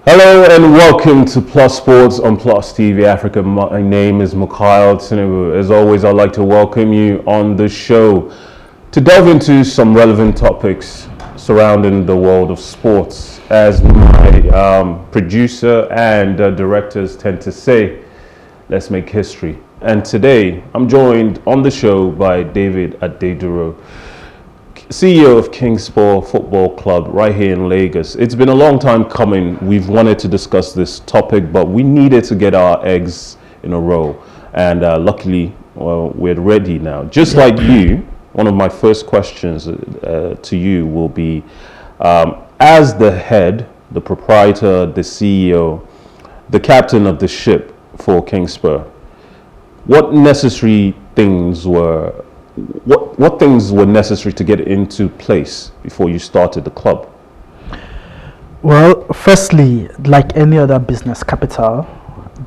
Hello and welcome to Plus Sports on Plus TV Africa. My name is Mikhail Tinubu. As always, I'd like to welcome you on the show to delve into some relevant topics surrounding the world of sports. As my producer and directors tend to say, let's make history. And today, I'm joined on the show by David Adeduro, CEO of Kingsport Football Club right here in Lagos. It's been a long time coming. We've wanted to discuss this topic, but we needed to get our eggs in a row. And luckily, we're ready now. Just like you, one of my first questions to you will be, as the head, the proprietor, the CEO, the captain of the ship for Kingsport, what necessary things were what things were necessary to get into place before you started the club? Well, firstly, like any other business, capital.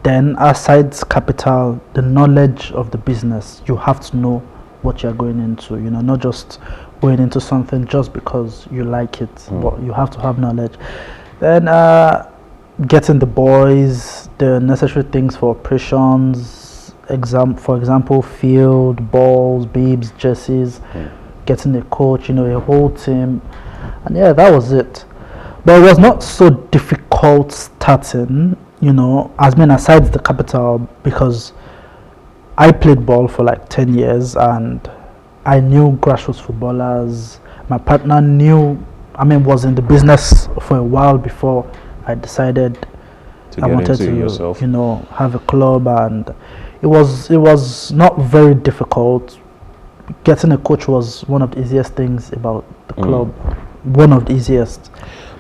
Then, aside capital, the knowledge of the business. You have to know what you're going into. Not just going into something just because you like it, but you have to have knowledge. Then, getting the boys, the necessary things for operations. For example, field, balls, bibs, jerseys, getting a coach, a whole team, and that was it. But it was not so difficult starting, aside the capital, because I played ball for like 10 years and I knew grassroots footballers. My partner was in the business for a while before I decided I wanted to, have a club, and it was not very difficult. Getting a coach was one of the easiest things about the club. One of the easiest.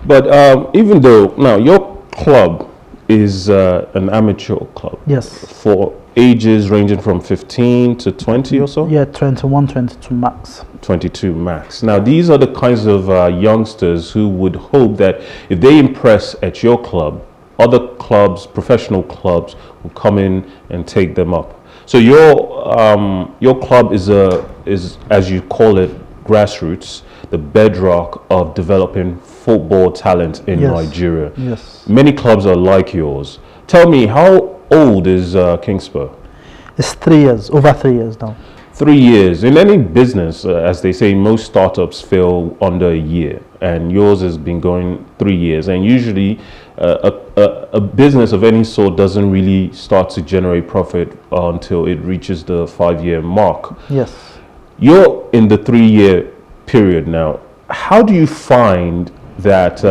But even though now your club is an amateur club. Yes. For ages ranging from 15 to 20 or so? Yeah, 21, 22 max. 22 max. Now these are the kinds of youngsters who would hope that if they impress at your club, other clubs, professional clubs, will come in and take them up. So your club is as you call it, grassroots, the bedrock of developing football talent in Nigeria. Yes. Many clubs are like yours. Tell me, how old is Kingsport? It's 3 years, over 3 years now. 3 years. In any business, as they say, most startups fail under a year, and yours has been going 3 years. And usually, a business of any sort doesn't really start to generate profit until it reaches the 5-year mark. Yes. You're in the 3-year period now. How do you find that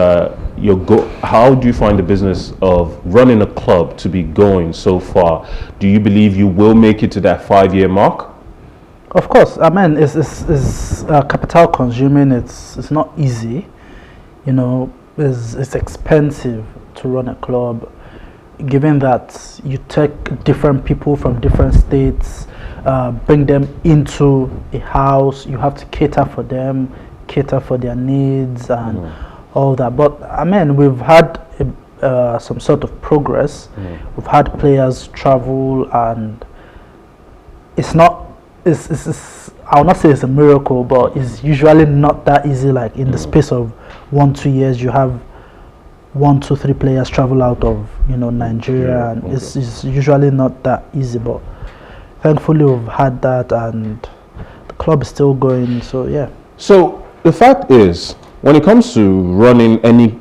how do you find the business of running a club to be going so far? Do you believe you will make it to that 5-year mark? Of course, it's capital consuming. It's not easy, It's expensive to run a club, given that you take different people from different states, bring them into a house. You have to cater for them, cater for their needs, and all that. But we've had some sort of progress. We've had players travel, and it's I'll not say it's a miracle, but it's usually not that easy. Like in the space of 1-2 years, you have 1, 2, 3 players travel out of Nigeria, and it's usually not that easy. But thankfully, we've had that, and the club is still going. So yeah. So the fact is, when it comes to running any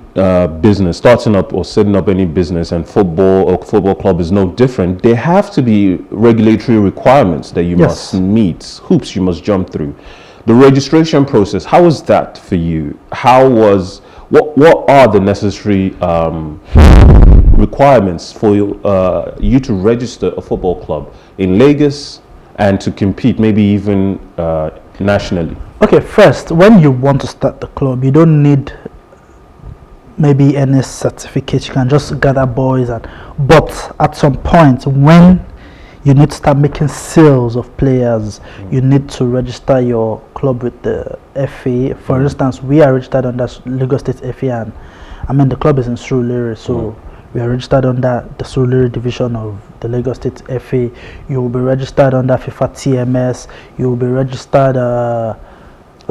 business, starting up or setting up any business, and football club is no different. There have to be regulatory requirements that you must meet, hoops you must jump through. The registration process, how was that for you? What are the necessary requirements for you to register a football club in Lagos and to compete, maybe even nationally? Okay, first, when you want to start the club, you don't need maybe any certificate. You can just gather boys, but at some point when you need to start making sales of players, you need to register your club with the FA. For instance, we are registered under Lagos State FA, and the club is in Surulere, so we are registered under the Surulere division of the Lagos State FA. You will be registered under FIFA TMS. You will be registered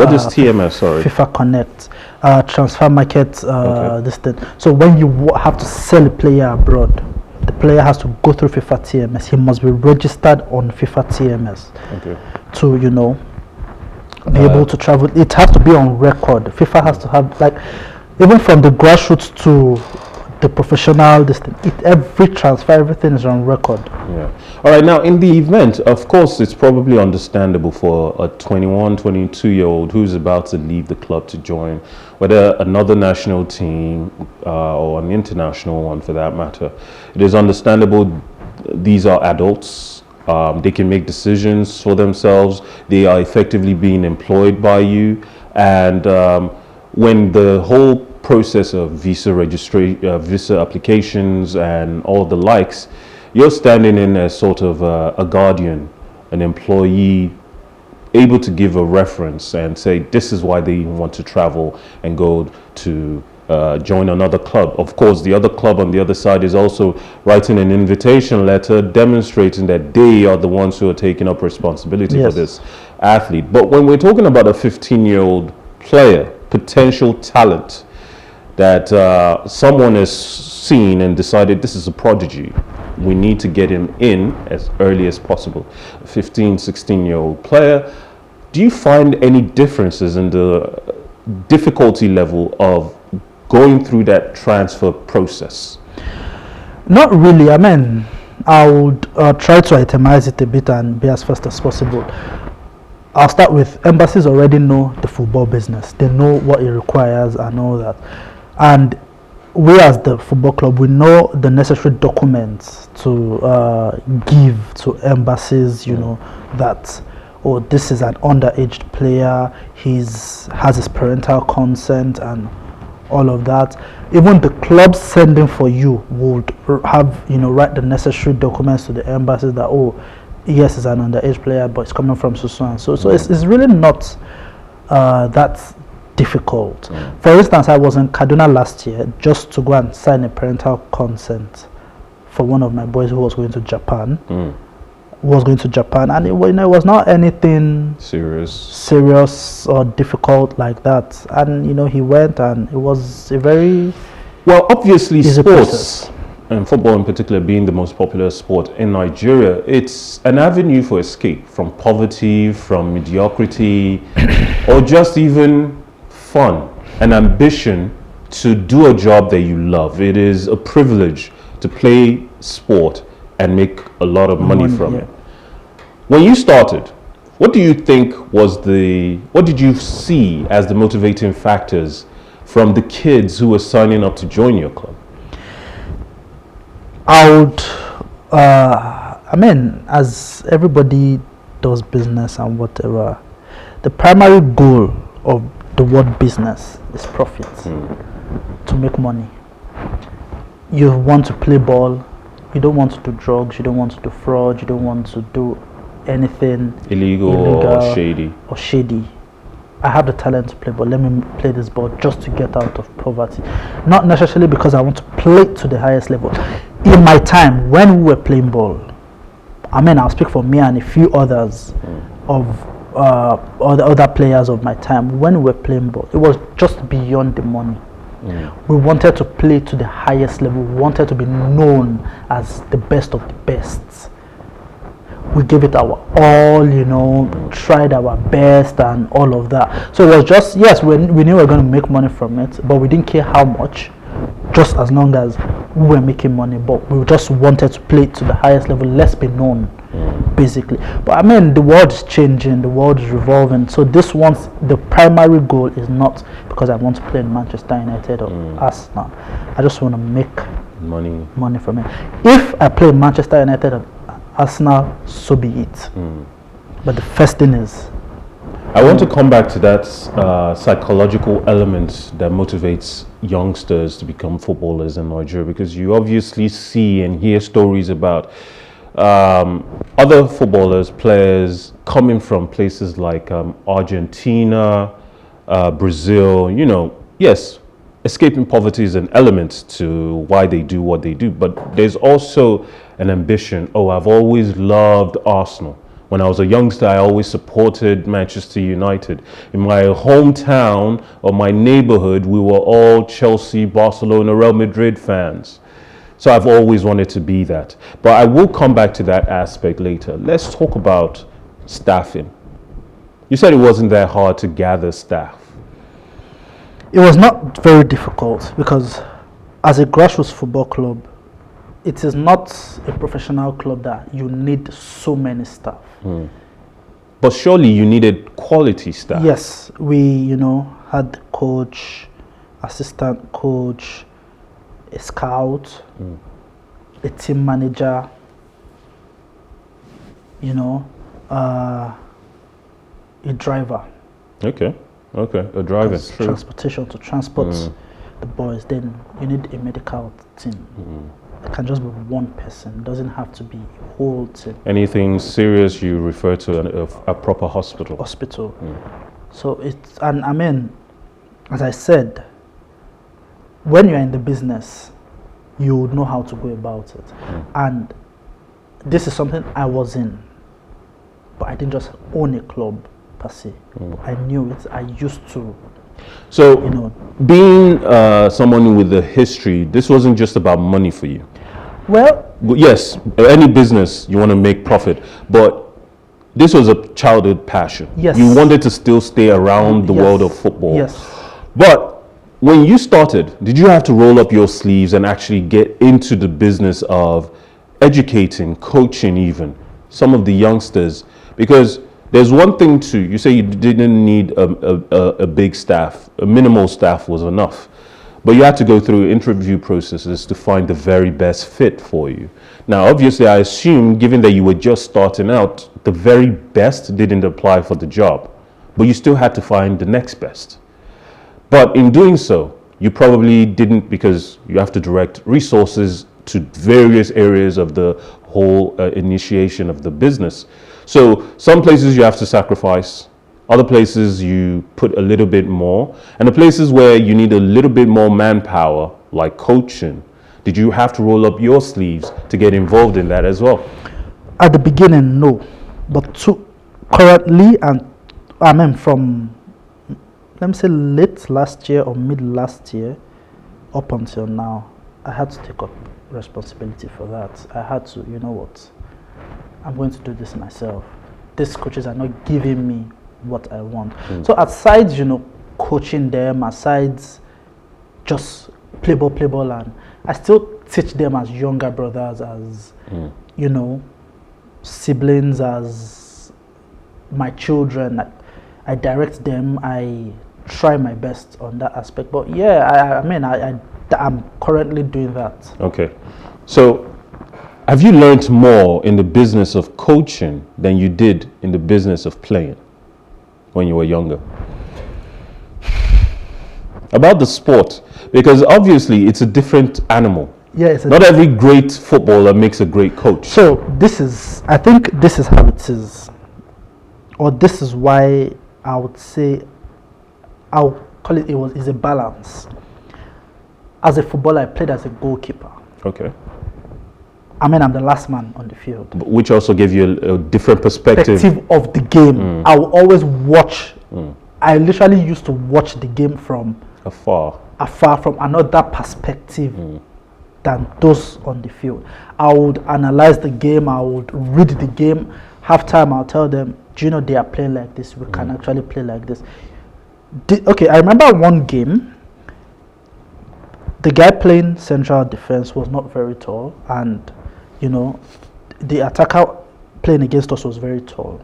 What is TMS? Sorry. FIFA Connect, transfer market, Okay. this thing. So when you have to sell a player abroad, the player has to go through FIFA TMS. He must be registered on FIFA TMS Okay. to, be able to travel. It has to be on record. FIFA has to have, like, even from the grassroots to the professional, this thing, every transfer, everything is on record. Yeah. All right. Now, in the event, of course, it's probably understandable for a 21, 22-year-old who's about to leave the club to join, whether another national team or an international one for that matter. It is understandable. These are adults. They can make decisions for themselves. They are effectively being employed by you. And when the whole process of visa registration, visa applications and all the likes, you're standing in as sort of a guardian, an employee, able to give a reference and say this is why they want to travel and go to join another club. Of course, the other club on the other side is also writing an invitation letter demonstrating that they are the ones who are taking up responsibility for this athlete. But when we're talking about a 15-year-old player, potential talent, that someone has seen and decided this is a prodigy, we need to get him in as early as possible. A 15, 16-year-old player, do you find any differences in the difficulty level of going through that transfer process? Not really. I mean, I would try to itemize it a bit and be as fast as possible. I'll start with embassies already know the football business. They know what it requires and all that. And we as the football club, we know the necessary documents to give to embassies, that, oh, this is an underage player, has his parental consent and all of that. Even the club sending for you would have, write the necessary documents to the embassies that, oh, yes, it's an underage player, but it's coming from so and so. So it's really not that difficult. For instance, I was in Kaduna last year just to go and sign a parental consent for one of my boys who was going to Japan. And it was not anything serious or difficult like that. And he went, and it was a very obviously sports process. And football in particular being the most popular sport in Nigeria, it's an avenue for escape from poverty, from mediocrity, or just even fun and ambition to do a job that you love. It is a privilege to play sport and make a lot of money from it. When you started, what do you think what did you see as the motivating factors from the kids who were signing up to join your club? As everybody does business and whatever, the primary goal of the word business is profit, to make money. You want to play ball, you don't want to do drugs, you don't want to do fraud, you don't want to do anything illegal or shady. I have the talent to play ball, let me play this ball just to get out of poverty. Not necessarily because I want to play to the highest level. In my time, when we were playing ball, I'll speak for me and a few others of other players of my time. When we were playing ball, it was just beyond the money. We wanted to play to the highest level. We wanted to be known as the best of the best. We gave it our all, tried our best and all of that. So it was just, yes, we knew we were going to make money from it, but we didn't care how much, just as long as we were making money. But we just wanted to play to the highest level, let's be known, basically. But the world is changing, the world is revolving. So the primary goal is not because I want to play in Manchester United or Arsenal. I just want to make money from it. If I play Manchester United or Arsenal, so be it. But the first thing is, I want to come back to that psychological element that motivates youngsters to become footballers in Nigeria, because you obviously see and hear stories about other footballers, players coming from places like Argentina, Brazil. Yes, escaping poverty is an element to why they do what they do, but there's also an ambition. Oh, I've always loved Arsenal. When I was a youngster, I always supported Manchester United. In my hometown or my neighborhood, we were all Chelsea, Barcelona, Real Madrid fans. So I've always wanted to be that. But I will come back to that aspect later. Let's talk about staffing. You said it wasn't that hard to gather staff. It was not very difficult because as a grassroots football club, it is not a professional club that you need so many staff. But surely you needed quality staff. Yes, we, had coach, assistant coach, a scout, a team manager, a driver. Okay, a driver. True. Transportation to transport the boys. Then you need a medical team. It can just be one person. It doesn't have to be a whole team. Anything serious, you refer to a proper hospital. Hospital. So and I mean, as I said, when you're in the business, you would know how to go about it. And this is something I was in, but I didn't just own a club per se. I knew it. I used to. So, being someone with a history, this wasn't just about money for you. Well, yes, any business, you want to make profit, but this was a childhood passion. Yes. You wanted to still stay around the world of football. Yes. But when you started, did you have to roll up your sleeves and actually get into the business of educating, coaching even some of the youngsters? Because there's one thing too, you say you didn't need a big staff, a minimal staff was enough. But you had to go through interview processes to find the very best fit for you. Now, obviously, I assume, given that you were just starting out, the very best didn't apply for the job, but you still had to find the next best. But in doing so, you probably didn't, because you have to direct resources to various areas of the whole initiation of the business. So some places you have to sacrifice, other places you put a little bit more, and the places where you need a little bit more manpower, like coaching, did you have to roll up your sleeves to get involved in that as well? At the beginning, no. But currently, and I mean from, let me say late last year or mid last year, up until now, I had to take up responsibility for that. I had to, you know what, I'm going to do this myself. These coaches are not giving me what I want. So aside, coaching them, aside just play ball, and I still teach them as younger brothers, as, siblings, as my children. I direct them, I try my best on that aspect. But yeah, I'm currently doing that. Okay. So have you learned more in the business of coaching than you did in the business of playing when you were younger? About the sport, because obviously it's a different animal. Yeah, not every great footballer makes a great coach. So I think this is how it is, or this is why I would say, I'll call it, is a balance. As a footballer, I played as a goalkeeper. Okay. I'm the last man on the field. Which also gave you a different perspective of the game. I will always watch. I literally used to watch the game from afar from another perspective than those on the field. I would analyze the game. I would read the game. Halftime, I'll tell them, do you know they are playing like this? We can actually play like this. Okay, I remember one game. The guy playing central defense was not very tall, and the attacker playing against us was very tall.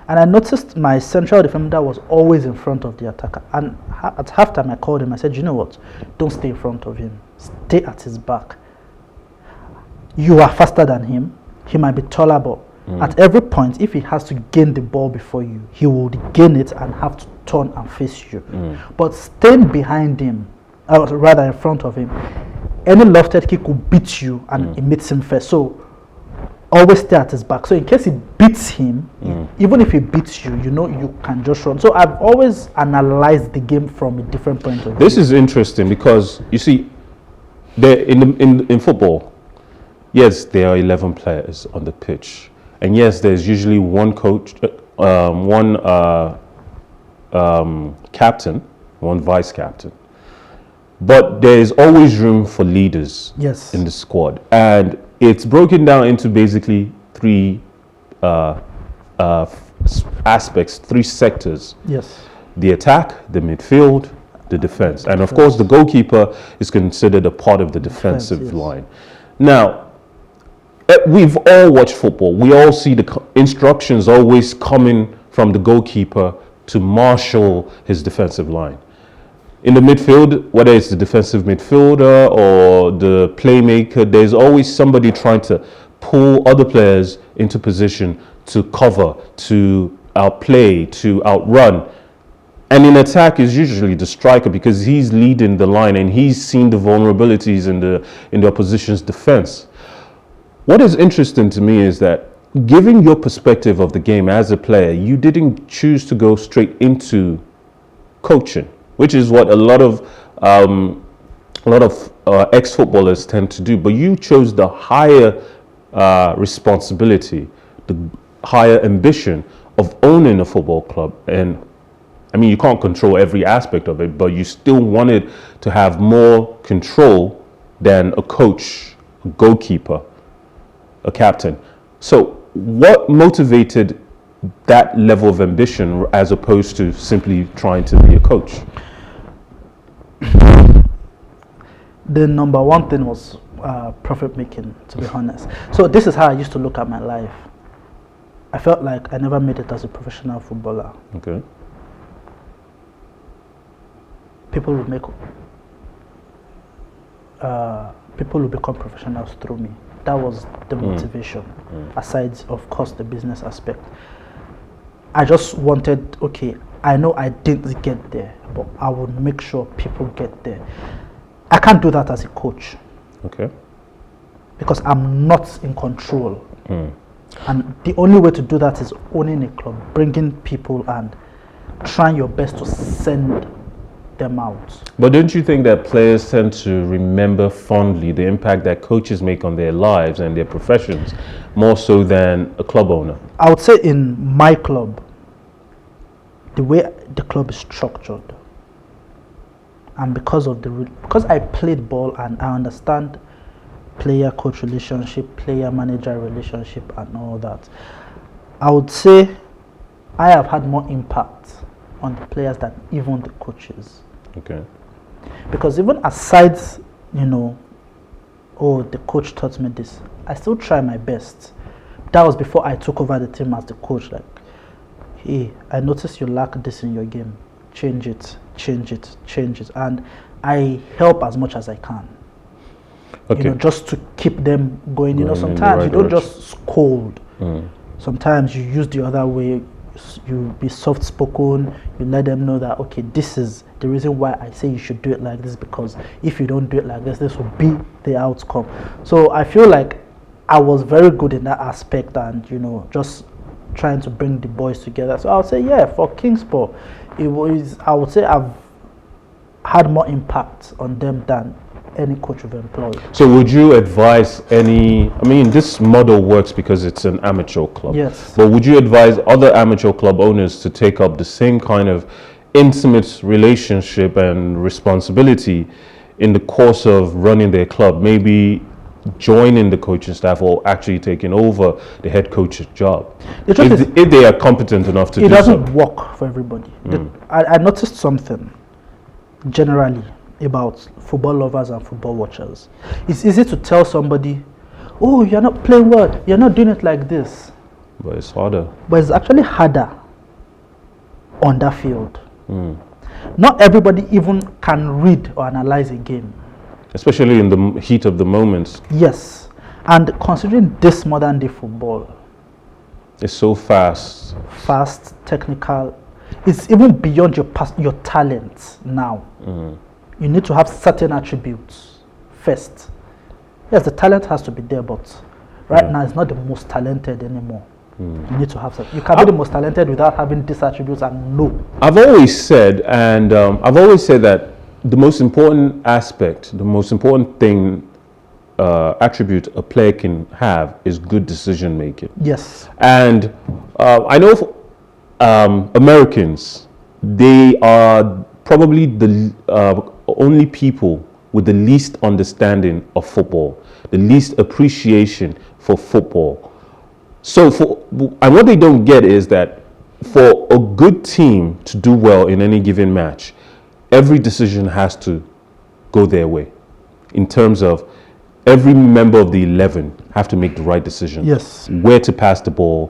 And I noticed my central defender was always in front of the attacker. And at halftime, I called him. I said, you know what? Don't stay in front of him. Stay at his back. You are faster than him. He might be taller, but at every point, if he has to gain the ball before you, he will gain it and have to turn and face you. But staying behind him, or rather in front of him, any lofted kick will beat you, and it meets him first. So always stay at his back. So in case he beats him, even if he beats you, you can just run. So I've always analyzed the game from a different point of view. This is interesting because you see, in football, yes, there are 11 players on the pitch, And yes, there's usually one coach, one captain, one vice captain. But there is always room for leaders Yes. in the squad. And it's broken down into basically three aspects, three sectors. Yes. The attack, the midfield, the defense. And of course, the goalkeeper is considered a part of the defensive yes. line. Now, we've all watched football. We all see the instructions always coming from the goalkeeper to marshal his defensive line. In the midfield, whether it's the defensive midfielder or the playmaker, there's always somebody trying to pull other players into position to cover, to outplay, to outrun. And in attack is usually the striker, because he's leading the line and he's seen the vulnerabilities in the opposition's defense. What is interesting to me is that, given your perspective of the game as a player, you didn't choose to go straight into coaching, which is what a lot of ex-footballers tend to do. But you chose the higher responsibility, the higher ambition of owning a football club. And I mean, you can't control every aspect of it, but you still wanted to have more control than a coach, a goalkeeper, a captain. So what motivated that level of ambition as opposed to simply trying to be a coach? The number one thing was profit making, to be honest. So this is how I used to look at my life. I felt like I never made it as a professional footballer. Okay. People will become professionals through me. That was the motivation, aside, of course, the business aspect. I just wanted, okay, I know I didn't get there, but I would make sure people get there. I can't do that as a coach. Okay. Because I'm not in control. And the only way to do that is owning a club, bringing people and trying your best to send them out. But don't you think that players tend to remember fondly the impact that coaches make on their lives and their professions, more so than a club owner? I would say in my club, the way the club is structured, and because I played ball and I understand player-coach relationship, player-manager relationship and all that, I would say I have had more impact on the players than even the coaches. Okay. Because even aside, the coach taught me this, I still try my best. That was before I took over the team as the coach. Like, hey, I noticed you lack this in your game. Change it. And I help as much as I can. Okay. Just to keep them going. Going Sometimes in the you right don't just scold. Sometimes you use the other way. You be soft-spoken. You let them know that, okay, this is the reason why I say you should do it like this, because if you don't do it like this, this will be the outcome. So I feel like I was very good in that aspect, and just trying to bring the boys together. So I would say, yeah, for Kingsport, I would say I've had more impact on them than any coach we've employed. So would you advise this model works because it's an amateur club. Yes. But would you advise other amateur club owners to take up the same kind of intimate relationship and responsibility in the course of running their club? Maybe joining the coaching staff or actually taking over the head coach's job, if they are competent enough to do so. It doesn't work for everybody. I noticed something generally about football lovers and football watchers. It's easy to tell somebody, oh, you're not playing well, you're not doing it like this. But it's harder. But it's actually harder on that field. Not everybody even can read or analyze a game. Especially in the heat of the moment. Yes. And considering this modern day football, it's so fast, technical, it's even beyond your talent now. You need to have certain attributes first. Yes, the talent has to be there, but right now it's not the most talented anymore. You need to have something. You can be the most talented without having these attributes, and no. I've always said that the most important aspect, the most important thing attribute a player can have is good decision making. Yes. And I know Americans, they are probably the only people with the least understanding of football, the least appreciation for football. So, and what they don't get is that for a good team to do well in any given match, every decision has to go their way. In terms of every member of the 11 have to make the right decision. Yes. Where to pass the ball,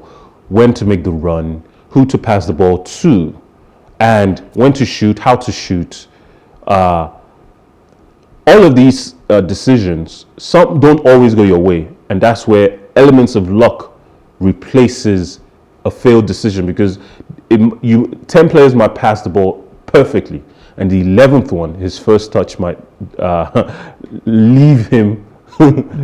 when to make the run, who to pass the ball to, and when to shoot, how to shoot. All of these decisions, some don't always go your way, and that's where elements of luck replaces a failed decision, because 10 players might pass the ball perfectly, and the 11th one, his first touch might leave him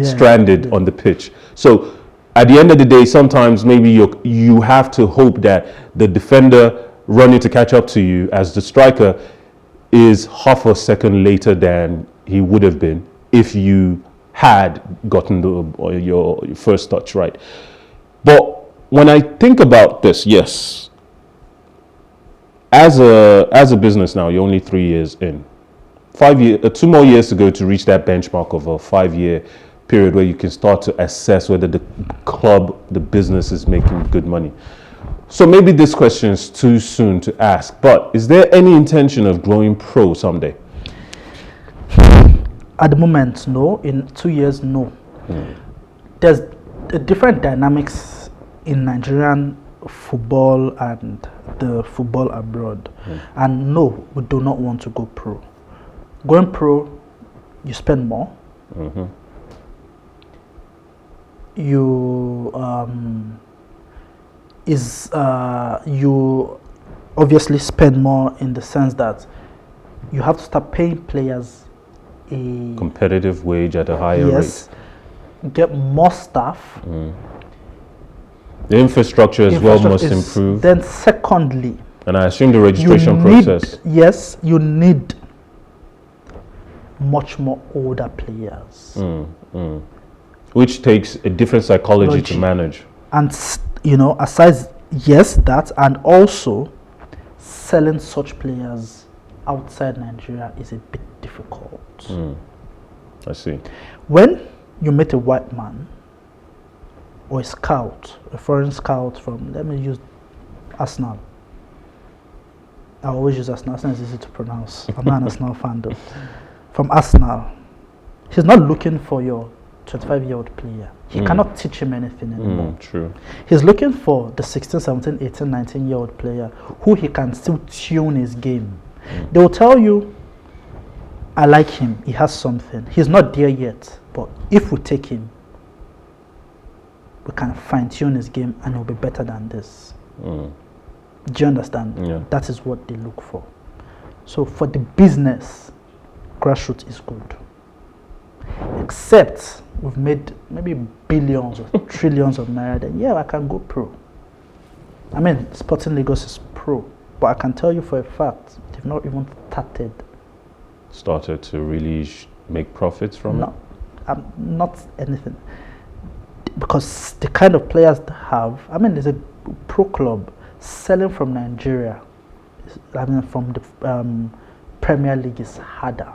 stranded on the pitch. So at the end of the day, sometimes maybe you have to hope that the defender running to catch up to you as the striker is half a second later than he would have been if you had gotten your first touch right. But when I think about this, yes, as a business now, you're only 3 years in. 2 more years to go to reach that benchmark of a 5-year period where you can start to assess whether the club, the business is making good money. So maybe this question is too soon to ask, but is there any intention of going pro someday? At the moment, no. In 2 years, no. There's a different dynamics in Nigerian football and the football abroad. And no, we do not want to go pro. Going pro, you spend more. You you obviously spend more in the sense that you have to start paying players a competitive wage at a higher rate. Get more staff. The infrastructure as well must improve. Then secondly, and I assume the registration process. Yes, you need much more older players. Which takes a different psychology to manage. And aside that, and also selling such players outside Nigeria is a bit difficult. I see. When you meet a white man or a scout, a foreign scout from, let me use Arsenal. I always use Arsenal. Arsenal is easy to pronounce. I'm not an Arsenal fan though. From Arsenal, he's not looking for your 25-year-old player. He cannot teach him anything anymore. True. He's looking for the 16, 17, 18, 19-year-old player who he can still tune his game. They will tell you, I like him, he has something. He's not there yet, but if we take him, we can fine-tune his game and he'll be better than this. Do you understand? Yeah. That is what they look for. So for the business, grassroots is good. Except we've made maybe billions or trillions of naira, then yeah, I can go pro. I mean, Sporting Lagos is pro, but I can tell you for a fact, they've not even started to really make profits from it? Not anything. Because the kind of players they have, I mean, there's a pro club selling from Nigeria, I mean, from the Premier League is harder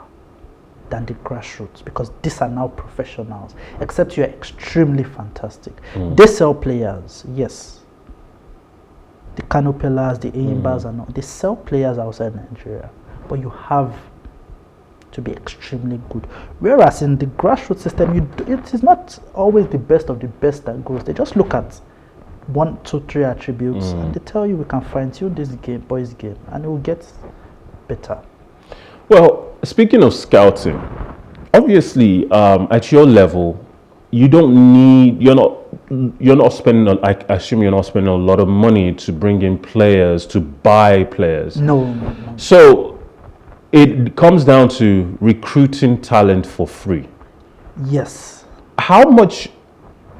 than the grassroots, because these are now professionals, except you're extremely fantastic. They sell players, yes. The Canopilas, the Aimbas, and all, they sell players outside Nigeria, but you have to be extremely good. Whereas in the grassroots system, it is not always the best of the best that goes. They just look at 1, 2, 3 attributes and they tell you we can fine-tune this boys game and it will get better. Well, speaking of scouting, obviously at your level, you're not spending, I assume you're not spending a lot of money to bring in players, to buy players. No. So it comes down to recruiting talent for free. Yes. How much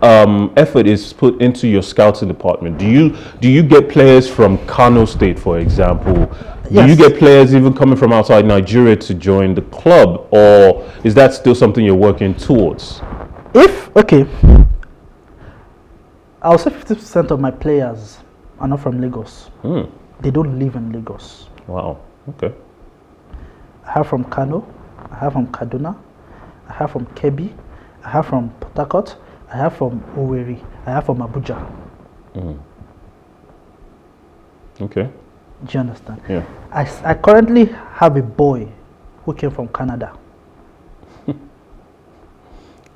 effort is put into your scouting department? Do you get players from Kano State, for example? Yes. Do you get players even coming from outside Nigeria to join the club, or is that still something you're working towards? Okay, I'll say 50% of my players are not from Lagos. They don't live in Lagos. Wow. Okay. I have from Kano, I have from Kaduna, I have from Kebbi, I have from Port Harcourt, I have from Owerri, I have from Abuja. Okay. Do you understand? Yeah. I currently have a boy who came from Canada.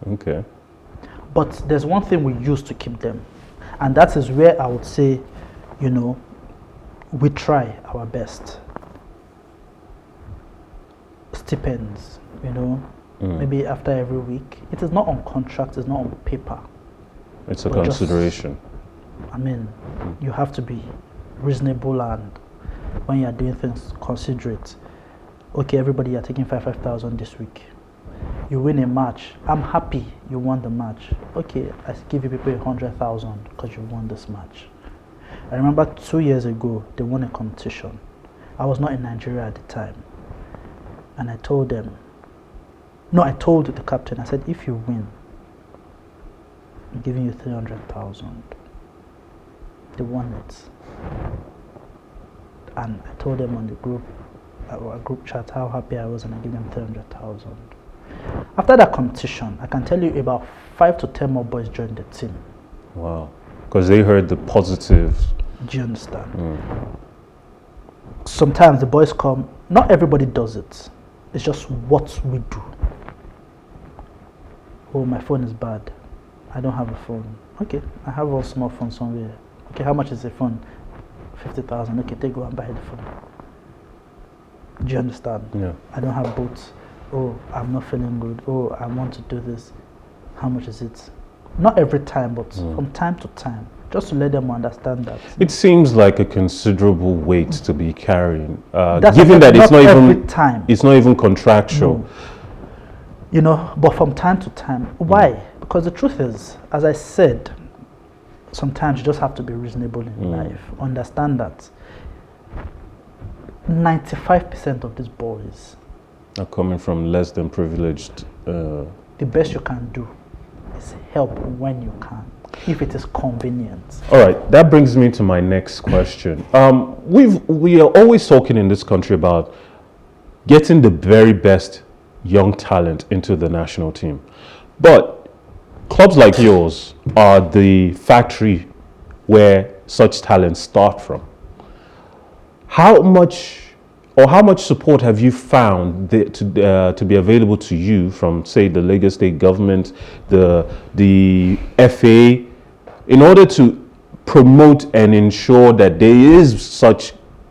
Okay. But there's one thing we use to keep them, and that is where I would say, we try our best. Stipends, maybe after every week. It is not on contract, it's not on paper. It's a consideration. You have to be reasonable, and when you're doing things, considerate. Okay, everybody, you're taking 5,000 this week. You win a match. I'm happy you won the match. Okay, I give you people 100,000 because you won this match. I remember 2 years ago, they won a competition. I was not in Nigeria at the time. And I told the captain, I said, if you win, I'm giving you 300,000. They won it. And I told them on the group, our group chat, how happy I was, and I gave them 300,000. After that competition, I can tell you about 5 to 10 more boys joined the team. Wow. Because they heard the positive. Do you understand? Sometimes the boys come, not everybody does it. It's just what we do. Oh, my phone is bad. I don't have a phone. Okay, I have a small phone somewhere. Okay, how much is the phone? 50,000. Okay, go and buy the phone. Do you understand? Yeah. I don't have boots. Oh, I'm not feeling good. Oh, I want to do this. How much is it? Not every time, but from time to time, just to let them understand that. It seems like a considerable weight to be carrying, That's given that it's not even time. It's not even contractual. No. But from time to time. Why? Because the truth is, as I said, sometimes you just have to be reasonable in life. Understand that 95% of these boys are coming from less than privileged. The best you can do is help when you can, if it is convenient. All right, that brings me to my next question. We are always talking in this country about getting the very best young talent into the national team, but clubs like yours are the factory where such talents start from. How much support have you found to be available to you from, say, the Lagos State government, the FA, in order to promote and ensure that there is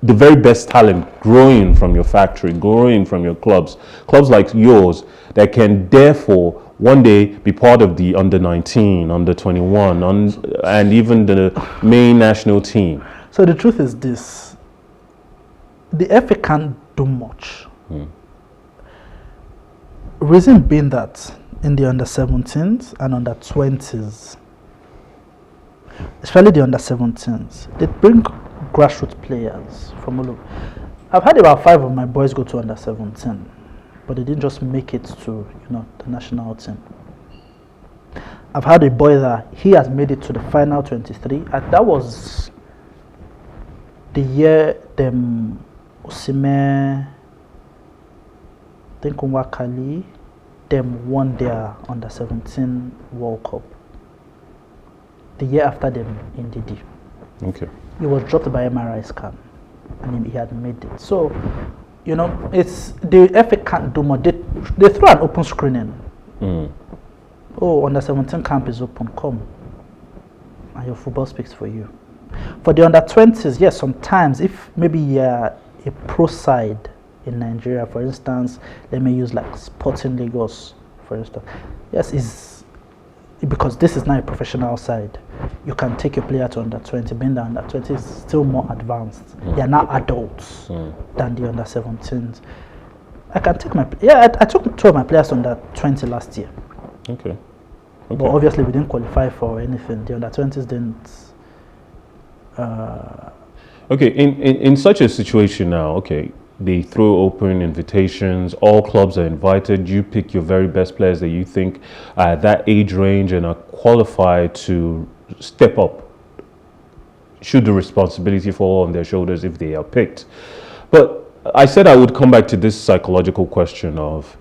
the very best talent growing from your factory, growing from your clubs like yours, that can therefore one day be part of the under-19, under-21, and even the main national team? So the truth is this. The FA can't do much. Reason being that in the under-17s and under-20s, especially the under-17s, they bring grassroots players from all over. I've had about 5 of my boys go to under-17, but they didn't just make it to the national team. I've had a boy that he has made it to the final 23, and that was the year them Osime, I think Nwakali, them won their under-17 World Cup. The year after them in DD. Okay. He was dropped by MRI scan, and he had made it. So, it's the FA can't do more. They throw an open screening. Oh, under-17 camp is open. Come, and your football speaks for you. For the under-20s, yes, sometimes if maybe you're a pro side in Nigeria, for instance, let me use like Sporting Lagos, for instance. Yes, is because this is not a professional side. You can take your player to under-20, being the under-20 is still more advanced. They are now adults than the under-17s. I can take I took 2 of my players to under-20 last year. Okay. But obviously we didn't qualify for anything. The under-20s didn't. Okay, in such a situation now, okay, They throw open invitations. All clubs are invited. You pick your very best players that you think are at that age range and are qualified to step up, should the responsibility fall on their shoulders if they are picked. But I said I would come back to this psychological question of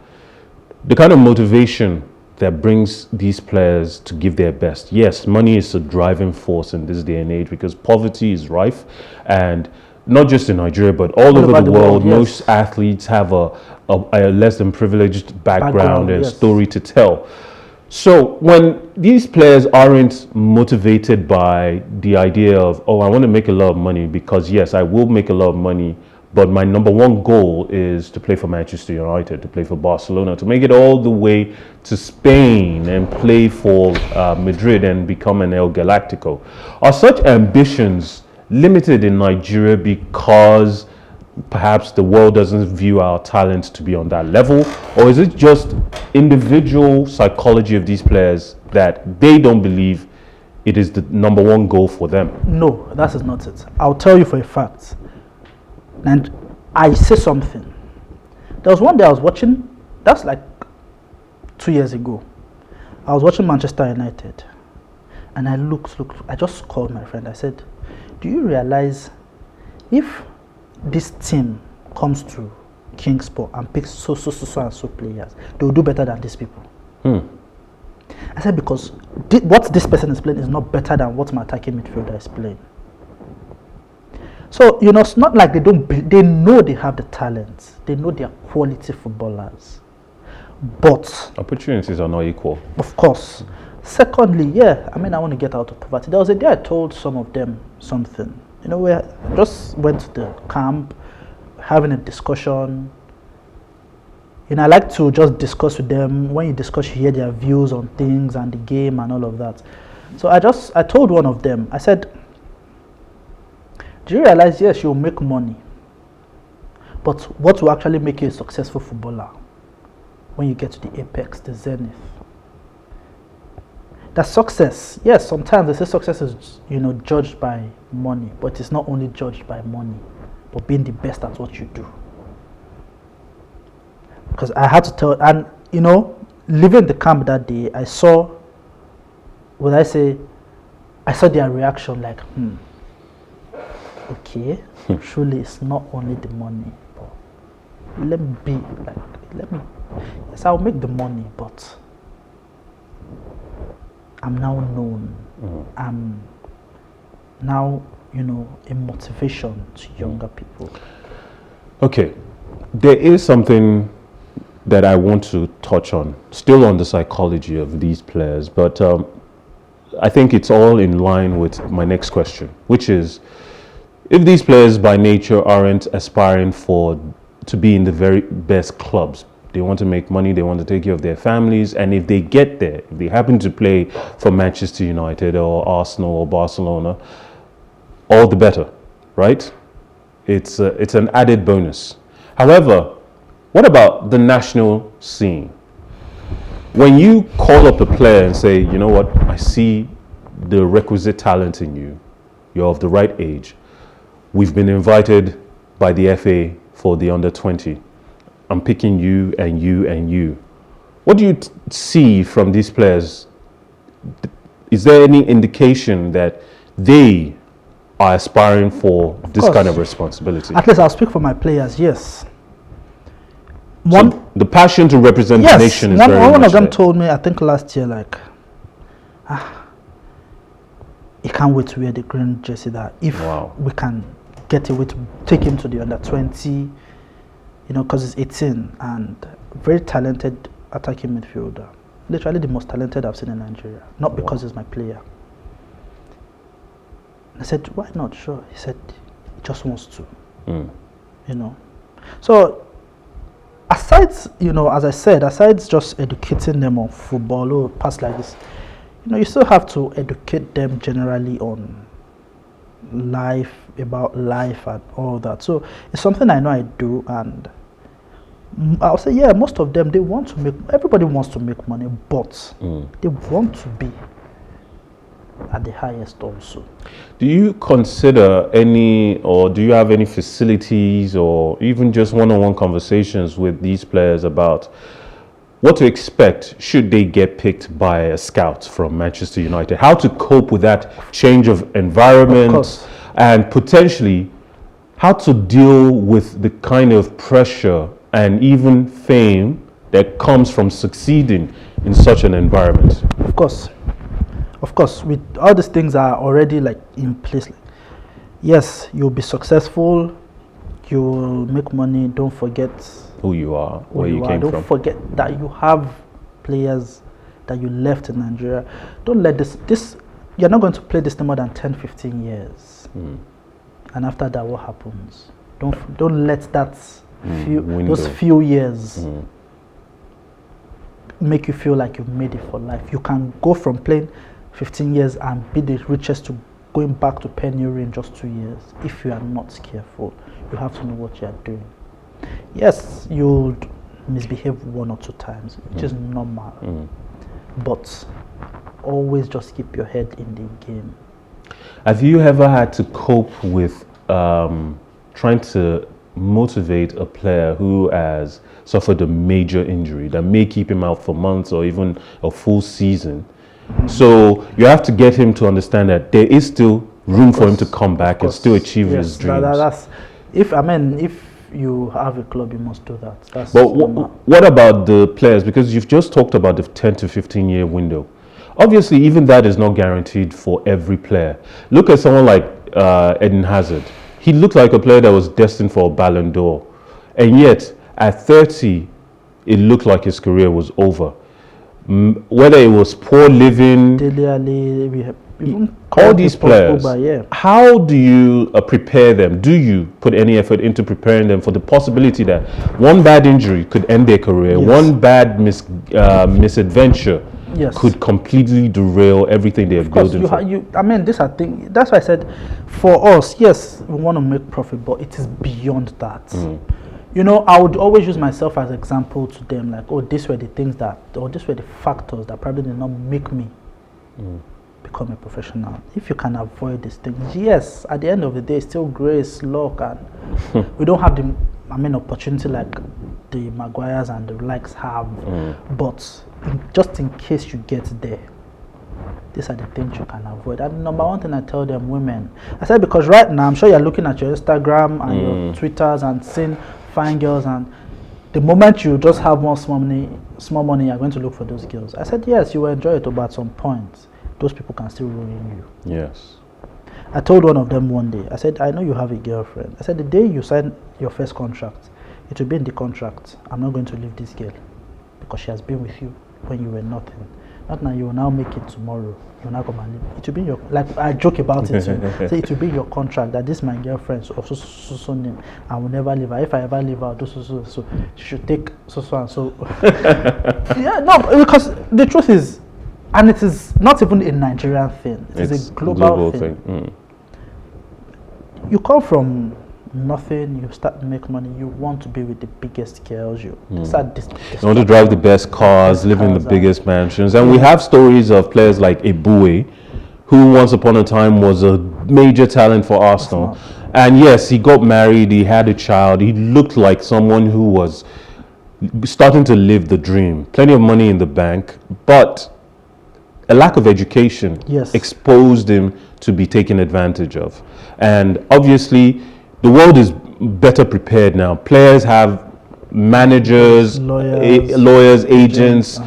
the kind of motivation that brings these players to give their best. Yes, money is a driving force in this day and age because poverty is rife, and not just in Nigeria, but all over the world. Yes. Most athletes have a less than privileged background and yes. story to tell. So when these players aren't motivated by the idea of, oh, I want to make a lot of money, because yes, I will make a lot of money, but my number one goal is to play for Manchester United, to play for Barcelona, to make it all the way to Spain and play for Madrid and become an El Galactico. Are such ambitions limited in Nigeria because perhaps the world doesn't view our talents to be on that level? Or is it just individual psychology of these players that they don't believe it is the number one goal for them? No, that is not it. I'll tell you for a fact. And I say something. There was one day I was watching, that's like 2 years ago. I was watching Manchester United. And I looked, I just called my friend. I said, do you realize if this team comes to Kingsport and picks so and so players, they will do better than these people? I said, because what this person is playing is not better than what my attacking midfielder is playing. So, you know, it's not like they know they have the talent. They know they are quality footballers. But opportunities are not equal. Of course. Secondly, yeah, I mean, I want to get out of poverty. There was a day I told some of them something. You know, we just went to the camp, having a discussion. You know, I like to just discuss with them. When you discuss, you hear their views on things and the game and all of that. So I told one of them, I said, do you realize, yes, you'll make money, but what will actually make you a successful footballer when you get to the apex, the zenith? That success, yes, sometimes they say success is, you know, judged by money, but it's not only judged by money, but being the best at what you do. Because I had to tell, and you know, leaving the camp that day, I saw, I saw their reaction like, okay, surely it's not only the money, but let me, yes, I'll make the money, but I'm now known. I'm now, you know, a motivation to younger people. Okay, there is something that I want to touch on, still on the psychology of these players, but I think it's all in line with my next question, which is, if these players by nature aren't aspiring to be in the very best clubs, they want to make money, they want to take care of their families, and if they get there, if they happen to play for Manchester United or Arsenal or Barcelona, all the better, right? It's an added bonus. However, what about the national scene? When you call up a player and say, you know what, I see the requisite talent in you, you're of the right age, we've been invited by the FA for the under-20, I'm picking you and you and you. What do you see from these players? Is there any indication that they are aspiring for this kind of responsibility? At least I'll speak for my players, yes. So the passion to represent the nation is very much one of them there. told me, I think last year, like, he can't wait to wear the green jersey, that if we can get away to take him to the under-20, you know, because he's 18 and very talented attacking midfielder. Literally the most talented I've seen in Nigeria. Not because he's my player. I said, why not? Sure. He said, he just wants to. You know. So, aside, you know, as I said, aside just educating them on football or past like this, you know, you still have to educate them generally on life, about life and all that. So, it's something I know I do, and I'll say, yeah, most of them, they want to make, everybody wants to make money, but they want to be at the highest also. Do you consider any, or do you have any facilities or even just one-on-one conversations with these players about what to expect should they get picked by a scout from Manchester United? How to cope with that change of environment, and potentially how to deal with the kind of pressure and even fame that comes from succeeding in such an environment? Of course, with all these things are already like in place. Yes, you'll be successful, you'll make money. Don't forget who you are, where you came from. Don't forget that you have players that you left in Nigeria. Don't let this you're not going to play this no more than 10-15 years. And after that, what happens? Don't let that those few years make you feel like you've made it for life. You can go from playing 15 years and be the richest to going back to penury in just 2 years. If you are not careful, you have to know what you are doing. Yes, you'll misbehave 1 or 2 times, which is normal. But always just keep your head in the game. Have you ever had to cope with trying to motivate a player who has suffered a major injury that may keep him out for months or even a full season? So you have to get him to understand that there is still room for him to come back and still achieve his dreams. If you have a club, you must do that. But what about the players? Because you've just talked about the 10 to 15 year window. Obviously, even that is not guaranteed for every player. Look at someone like Eden Hazard. He looked like a player that was destined for a Ballon d'Or. And yet, at 30, it looked like his career was over. Whether it was poor living, all these players, how do you prepare them? Do you put any effort into preparing them for the possibility that one bad injury could end their career, one bad misadventure could completely derail everything they have built? This I think that's why I said, for us, yes, we want to make profit, but it is beyond that. You know, I would always use myself as an example to them, like, oh, these were the things that, or these were the factors that probably did not make me become a professional. If you can avoid these things, yes, at the end of the day, still grace, luck, and we don't have the opportunity like the Maguires and the likes have, but just in case you get there, these are the things you can avoid. And number one thing I tell them, women, I said, because right now I'm sure you're looking at your Instagram and your Twitters and seeing fine girls, and the moment you just have more small money, you're going to look for those girls. I said, yes, you will enjoy it, but at some point those people can still ruin you. Yes. I told one of them one day, I said, I know you have a girlfriend. I said, the day you sign your first contract, it will be in the contract, I'm not going to leave this girl because she has been with you when you were nothing. Not now, you will now make it tomorrow. You will now come and leave. It will be your, like I joke about it too. So it will be your contract that this is my girlfriend, so name. I will never leave her. If I ever leave her, I'll do so. She should take so and so. Yeah, no, because the truth is, and it is not even a Nigerian thing. It's a global thing. You come from nothing, you start to make money, you want to be with the biggest girls, you want to drive the best cars, live in the biggest mansions. And we have stories of players like Eboué, who once upon a time was a major talent for Arsenal. And yes, he got married, he had a child, he looked like someone who was starting to live the dream. Plenty of money in the bank, but a lack of education exposed him to be taken advantage of. And obviously, the world is better prepared now. Players have managers, lawyers, agents.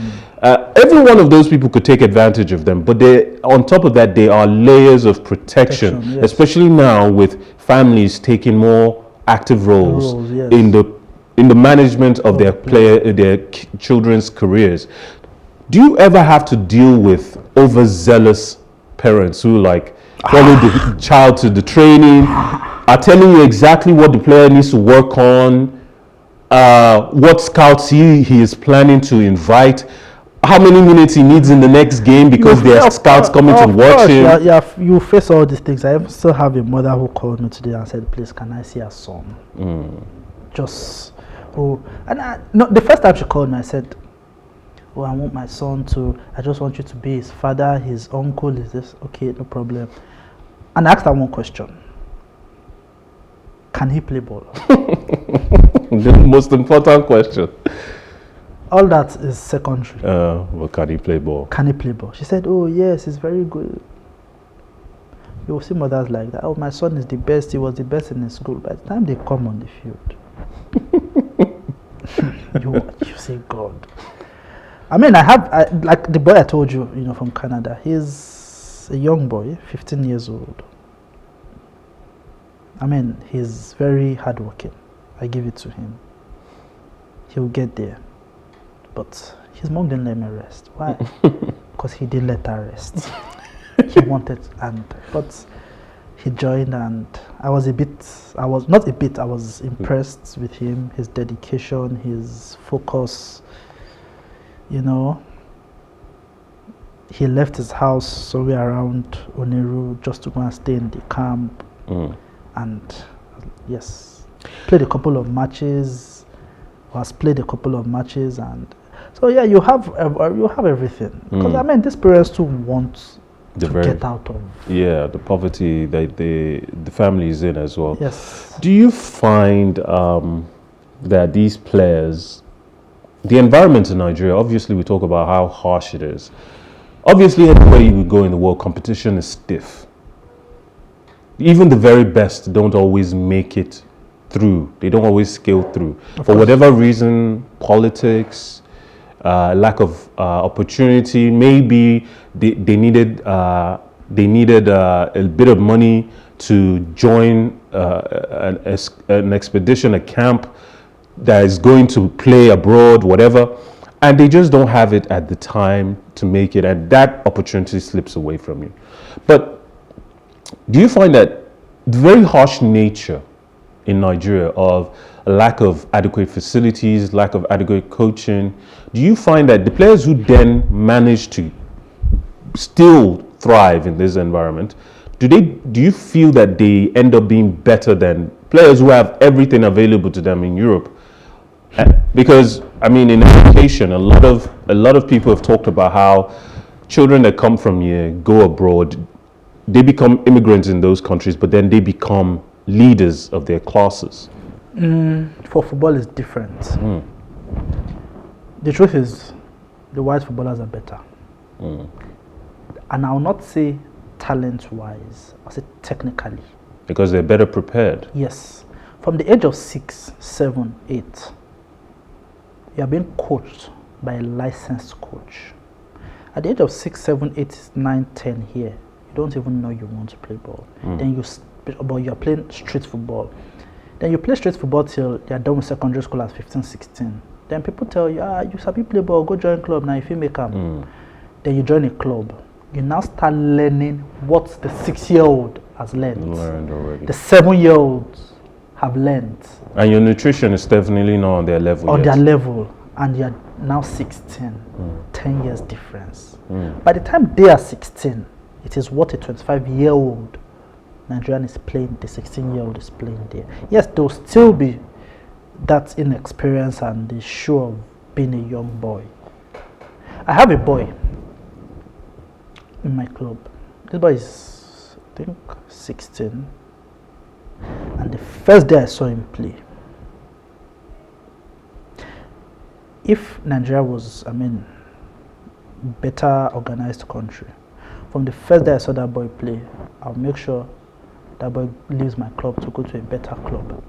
Every one of those people could take advantage of them. But on top of that, there are layers of protection, especially now with families taking more active roles in the management of their children's careers. Do you ever have to deal with overzealous parents who follow the child to the training, are telling you exactly what the player needs to work on, what scouts he is planning to invite, how many minutes he needs in the next game because there are scouts coming to watch him? Yeah, you face all these things. I still have a mother who called me today and said, please, can I see her son? The first time she called me, I said, oh, I want my son to, I just want you to be his father, his uncle, is this, okay, no problem. And I asked her one question. Can he play ball? The most important question. All that is secondary. Well, can he play ball? Can he play ball? She said, oh yes, he's very good. You will see mothers like that. Oh, my son is the best. He was the best in his school. By the time they come on the field, you say, God. I mean, like the boy I told you, from Canada. He's a young boy, 15 years old. I mean, he's very hardworking. I give it to him. He'll get there. But his mom didn't let me rest. Why? Because he didn't let her rest. He wanted, but he joined, and I was impressed with him, his dedication, his focus. He left his house somewhere around Oniru just to go and stay in the camp. And yes, played a couple of matches, and so yeah, you have everything. Because I mean, these parents too want to get out of the poverty that the family is in as well. Yes. Do you find that these players, the environment in Nigeria, obviously we talk about how harsh it is. Obviously, everywhere you go in the world, competition is stiff. Even the very best don't always make it through. They don't always scale through. For whatever reason, politics, lack of opportunity, maybe they needed a bit of money to join an expedition, a camp that is going to play abroad, whatever, and they just don't have it at the time to make it, and that opportunity slips away from you. But do you find that the very harsh nature in Nigeria of a lack of adequate facilities, lack of adequate coaching, do you find that the players who then manage to still thrive in this environment, do you feel that they end up being better than players who have everything available to them in Europe? Because I mean, in education, a lot of people have talked about how children that come from here go abroad, they become immigrants in those countries, but then they become leaders of their classes. For football, it's different. The truth is, the white footballers are better. And I'll not say talent-wise, I'll say technically. Because they're better prepared. Yes. From the age of 6, 7, 8, you are being coached by a licensed coach. At the age of 6, 7, 8, 9, 10 here, you don't even know you want to play ball. Then you're playing street football. Then you play street football till you're done with secondary school at 15, 16. Then people tell you, you sabi play ball, go join club now if you make them. Then you join a club. You now start learning what the 6-year-old has learned already. The 7-year-olds have learned. And your nutrition is definitely not on their level On yet. their level. And you're now 16. 10 years difference. By the time they are 16, it is what a 25-year-old Nigerian is playing, the 16-year-old is playing there. Yes, there will still be that inexperience and the show of being a young boy. I have a boy in my club. This boy is, I think, 16. And the first day I saw him play, if Nigeria was, better organized country, from the first day I saw that boy play, I'll make sure that boy leaves my club to go to a better club.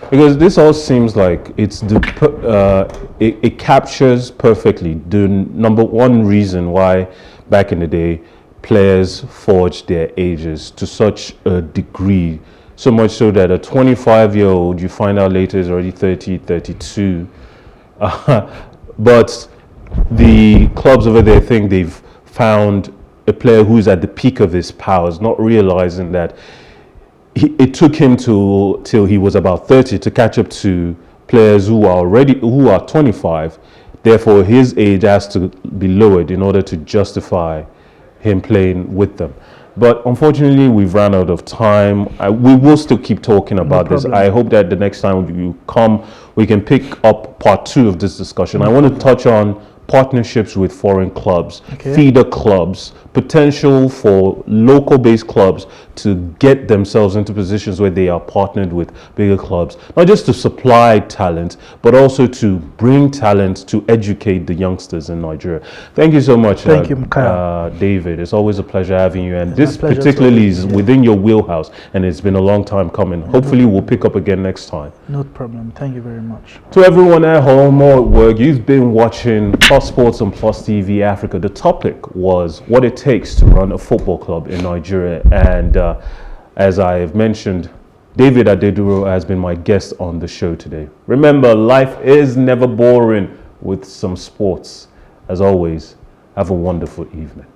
Because this all seems like it captures perfectly the number one reason why back in the day players forged their ages to such a degree, so much so that a 25-year-old you find out later is already 30, 32. But the clubs over there think they've found a player who's at the peak of his powers, not realizing that it took him till he was about 30 to catch up to players who are 25. Therefore, his age has to be lowered in order to justify him playing with them. But unfortunately, we've run out of time. We will still keep talking about this. I hope that the next time you come, we can pick up part 2 of this discussion. I want to touch on partnerships with foreign clubs, feeder clubs, potential for local-based clubs to get themselves into positions where they are partnered with bigger clubs, not just to supply talent, but also to bring talent to educate the youngsters in Nigeria. Thank you so much, Thank you, Mikhail. David. It's always a pleasure having you, and this particularly is within your wheelhouse, and it's been a long time coming. Hopefully we'll pick up again next time. No problem. Thank you very much. To everyone at home or at work, you've been watching Plus Sports on Plus TV Africa. The topic was what it takes to run a football club in Nigeria, and as I have mentioned, David Adeduro has been my guest on the show today. Remember, life is never boring with some sports. As always, have a wonderful evening.